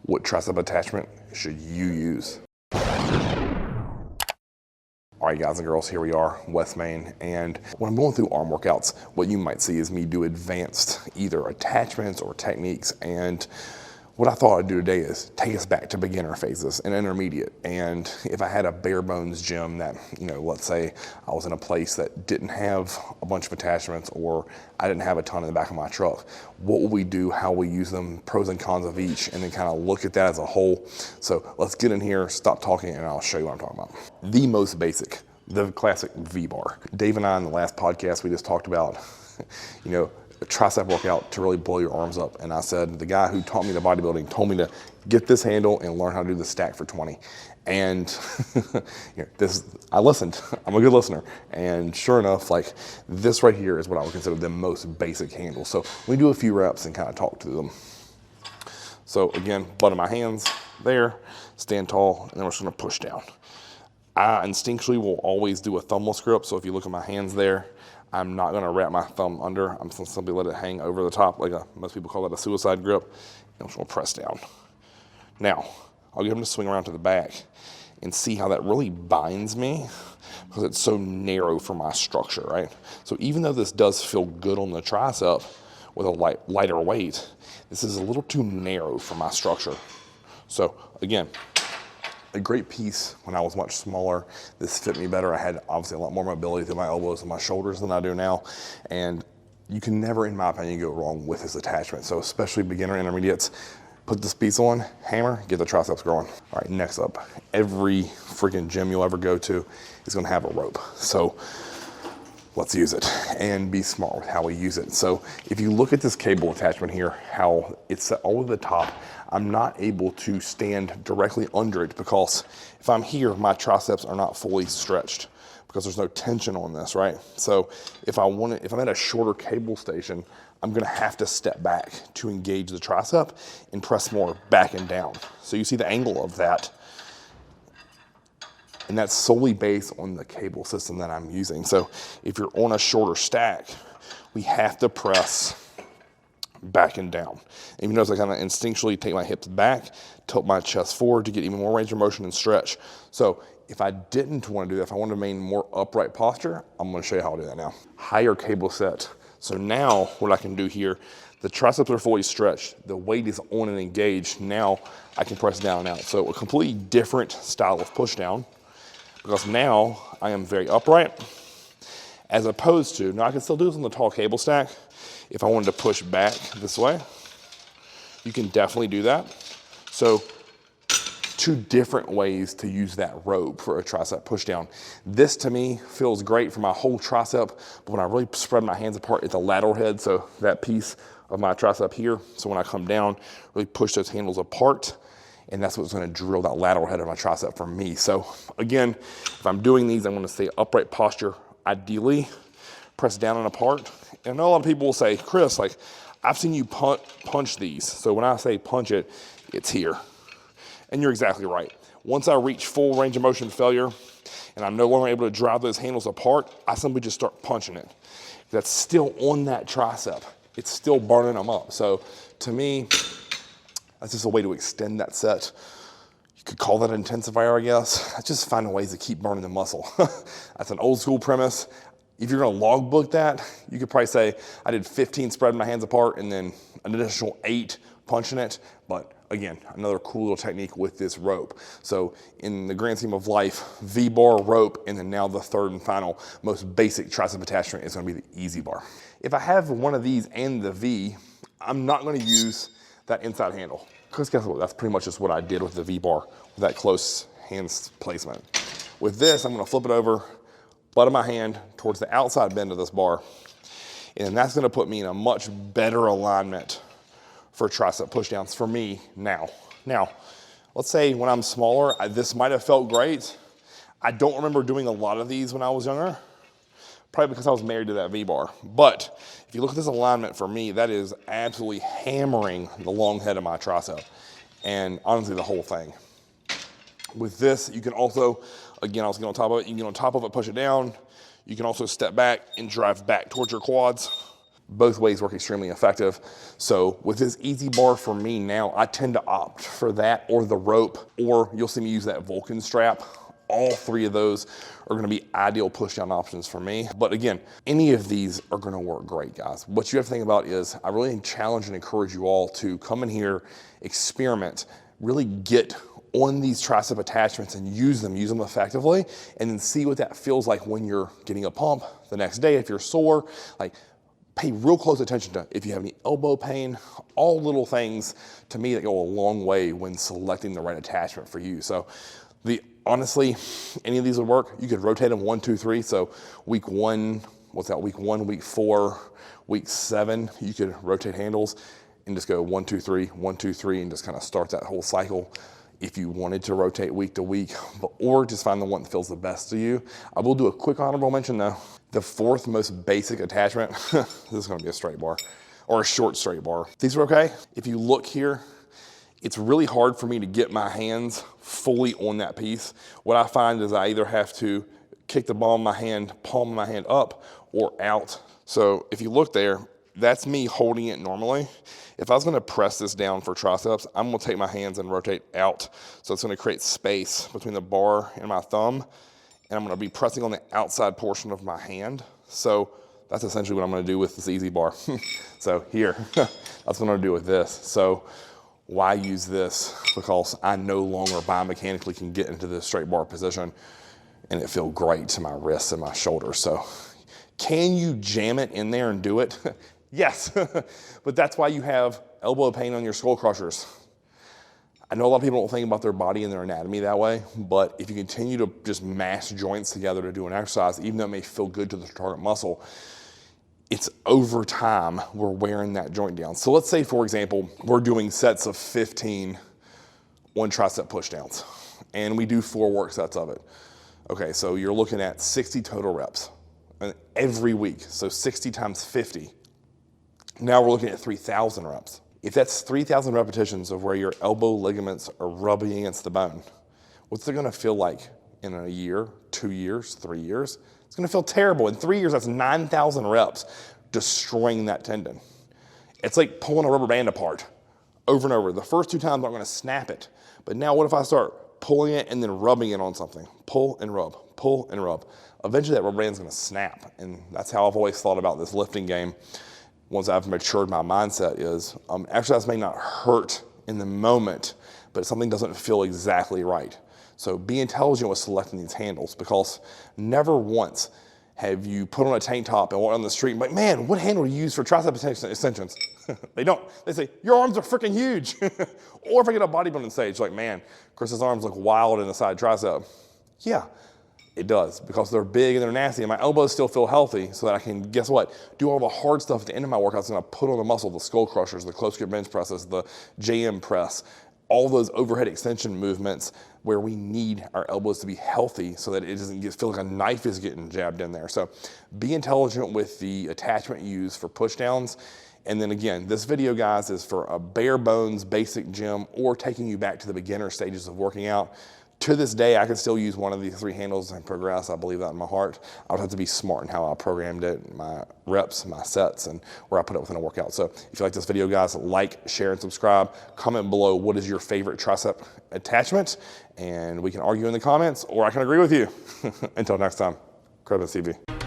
what tricep attachment should you use? All right, guys and girls, here we are, West Main, and when I'm going through arm workouts, what you might see is me do advanced either attachments or techniques, and what I thought I'd do today is take us back to beginner phases and intermediate. And if I had a bare bones gym that, let's say I was in a place that didn't have a bunch of attachments, or I didn't have a ton in the back of my truck, what will we do, how we use them, pros and cons of each, and then kind of look at that as a whole. So let's get in here, stop talking, and I'll show you what I'm talking about. The most basic, the classic V-bar. Dave and I in the last podcast, we just talked about, a tricep workout to really blow your arms up. And I said, the guy who taught me the bodybuilding told me to get this handle and learn how to do the stack for 20. And I listened, I'm a good listener. And sure enough, this right here is what I would consider the most basic handle. So we do a few reps and kind of talk to them. So again, butt of my hands there, stand tall, and then we're just gonna push down. I instinctually will always do a thumbless grip. So if you look at my hands there, I'm not gonna wrap my thumb under. I'm just gonna simply let it hang over the top, most people call that a suicide grip. And I'm just gonna press down. Now, I'll get him to swing around to the back and see how that really binds me, because it's so narrow for my structure, right? So even though this does feel good on the tricep with a lighter weight, this is a little too narrow for my structure. So again, a great piece when I was much smaller. This fit me better. I had obviously a lot more mobility through my elbows and my shoulders than I do now. And you can never, in my opinion, go wrong with this attachment. So especially beginner intermediates, put this piece on, hammer, get the triceps growing. All right, next up, every freaking gym you'll ever go to is gonna have a rope. So let's use it and be smart with how we use it. So if you look at this cable attachment here, how it's set all over the top, I'm not able to stand directly under it, because if I'm here, my triceps are not fully stretched because there's no tension on this, right? So if I'm at a shorter cable station, I'm gonna have to step back to engage the tricep and press more back and down. So you see the angle of that. And that's solely based on the cable system that I'm using. So if you're on a shorter stack, we have to press back and down. And you notice I kind of instinctually take my hips back, tilt my chest forward to get even more range of motion and stretch. So if I didn't want to do that, if I wanted to maintain more upright posture, I'm going to show you how to do that now. Higher cable set. So now what I can do here, the triceps are fully stretched, the weight is on and engaged. Now I can press down and out. So a completely different style of push down, because now I am very upright, as opposed to, now I can still do this on the tall cable stack. If I wanted to push back this way, you can definitely do that. So two different ways to use that rope for a tricep push down. This to me feels great for my whole tricep, but when I really spread my hands apart, it's a lateral head, so that piece of my tricep here. So when I come down, really push those handles apart, and that's what's gonna drill that lateral head of my tricep for me. So again, if I'm doing these, I'm gonna stay upright posture, ideally, press down and apart. And I know a lot of people will say, Chris, I've seen you punch these. So when I say punch it, it's here. And you're exactly right. Once I reach full range of motion failure and I'm no longer able to drive those handles apart, I simply just start punching it. That's still on that tricep. It's still burning them up. So to me, that's just a way to extend that set. You could call that an intensifier, I guess. I just find ways to keep burning the muscle. That's an old school premise. If you're gonna logbook that, you could probably say, I did 15 spreading my hands apart and then an additional 8 punching it. But again, another cool little technique with this rope. So in the grand scheme of life, V-bar, rope, and then now the third and final most basic tricep attachment is gonna be the easy bar. If I have one of these and the V, I'm not gonna use that inside handle. Because guess what, that's pretty much just what I did with the V-bar, with that close hands placement. With this, I'm gonna flip it over, butt of my hand towards the outside bend of this bar. And that's gonna put me in a much better alignment for tricep pushdowns for me now. Now, let's say when I'm smaller, this might have felt great. I don't remember doing a lot of these when I was younger, probably because I was married to that V-bar. But if you look at this alignment for me, that is absolutely hammering the long head of my tricep, and honestly the whole thing. With this, you can also, again, I'll get on top of it, you can get on top of it, push it down. You can also step back and drive back towards your quads. Both ways work extremely effective. So with this easy bar for me now, I tend to opt for that or the rope, or you'll see me use that Vulcan strap. All three of those are gonna be ideal push down options for me. But again, any of these are gonna work great, guys. What you have to think about is I really challenge and encourage you all to come in here, experiment, really get on these tricep attachments and use them effectively, and then see what that feels like when you're getting a pump the next day. If you're sore, like, pay real close attention to if you have any elbow pain, all little things to me that go a long way when selecting the right attachment for you. So honestly, any of these would work. You could rotate them 1, 2, 3. So week 1, what's that? Week 1, week 4, week 7, you could rotate handles and just go 1, 2, 3, 1, 2, 3, and just kind of start that whole cycle if you wanted to rotate week to week, or just find the one that feels the best to you. I will do a quick honorable mention though. The fourth most basic attachment, this is gonna be a straight bar, or a short straight bar. These are okay. If you look here, it's really hard for me to get my hands fully on that piece. What I find is I either have to kick the palm of my hand up or out. So if you look there, that's me holding it normally. If I was gonna press this down for triceps, I'm gonna take my hands and rotate out. So it's gonna create space between the bar and my thumb, and I'm gonna be pressing on the outside portion of my hand. So that's essentially what I'm gonna do with this easy bar. So here, that's what I'm gonna do with this. So why use this? Because I no longer biomechanically can get into this straight bar position, and it feels great to my wrists and my shoulders. So can you jam it in there and do it? Yes, but that's why you have elbow pain on your skull crushers. I know a lot of people don't think about their body and their anatomy that way, but if you continue to just mash joints together to do an exercise, even though it may feel good to the target muscle, it's over time we're wearing that joint down. So let's say, for example, we're doing sets of 15 on tricep pushdowns, and we do 4 work sets of it. Okay, so you're looking at 60 total reps every week, so 60 times 50. Now we're looking at 3,000 reps. If that's 3,000 repetitions of where your elbow ligaments are rubbing against the bone, what's it gonna feel like in a year, 2 years, 3 years? It's gonna feel terrible. In 3 years, that's 9,000 reps destroying that tendon. It's like pulling a rubber band apart over and over. The first 2 times I'm gonna snap it, but now what if I start pulling it and then rubbing it on something? Pull and rub, pull and rub. Eventually that rubber band's gonna snap, and that's how I've always thought about this lifting game. Once I've matured my mindset is, exercise may not hurt in the moment, but something doesn't feel exactly right. So be intelligent with selecting these handles, because never once have you put on a tank top and walk on the street and be like, man, what handle do you use for tricep extensions? They don't. They say, your arms are freaking huge. Or if I get a bodybuilding stage, like, man, Chris's arms look wild in the side tricep. Yeah. It does, because they're big and they're nasty, and my elbows still feel healthy, so that I can, guess what, do all the hard stuff at the end of my workouts, and I put on the muscle, the skull crushers, the close grip bench presses, the JM press, all those overhead extension movements where we need our elbows to be healthy so that it doesn't feel like a knife is getting jabbed in there. So be intelligent with the attachment you use for push downs. And then again, this video, guys, is for a bare bones basic gym or taking you back to the beginner stages of working out. To this day, I can still use one of these 3 handles and progress. I believe that in my heart. I would have to be smart in how I programmed it, my reps, my sets, and where I put it within a workout. So if you like this video, guys, like, share, and subscribe. Comment below what is your favorite tricep attachment, and we can argue in the comments, or I can agree with you. Until next time, Crevin CV.